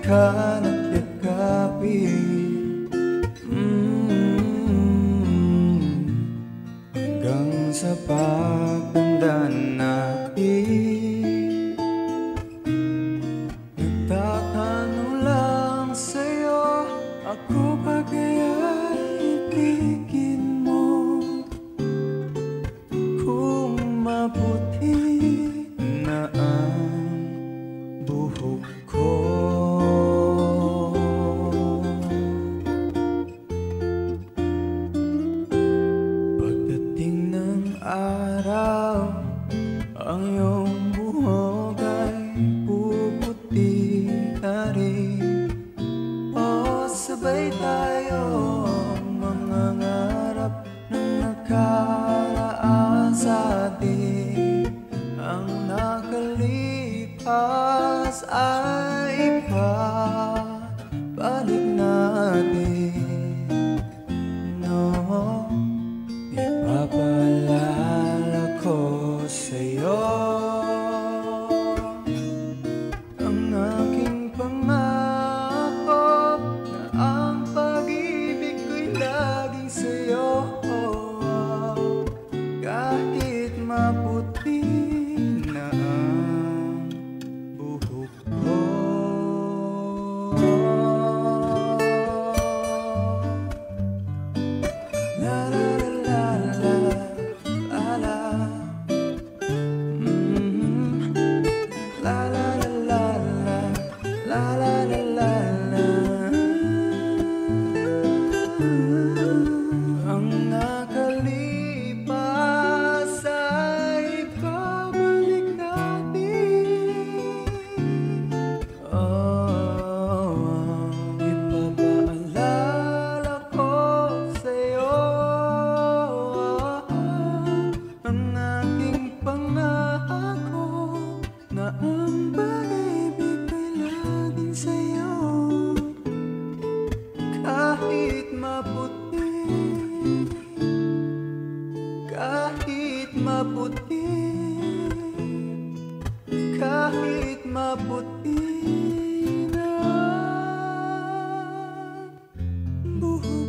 ka nagyakapin, hanggang sa pagtanda natin. Nagtatanong lang sa'yo, ako ba kaya'y ibigin mo? Kung mabuti na ang buhok ko. Pagdating ng araw, ang iyong buhok ay puputi na rin. O sabay tayong mangangarap ng nakaraan sa atin. Ang nakalipas ay ibabalik natin. No, ipapaalala ko sa'yo ang aking pangako na ang pag-ibig ko'y laging sa'yo. Kahit maputi na ang buhok ko. La la la la la la, la la la la la la la la la. Ang nakalipas ay babalik natin. Ipapaalala ko sa'yo ang aking pangako na ang pag-ibig ko'y laging sa'yo. Kahit maputi, kahit maputi, kahit maputi na ang buhok.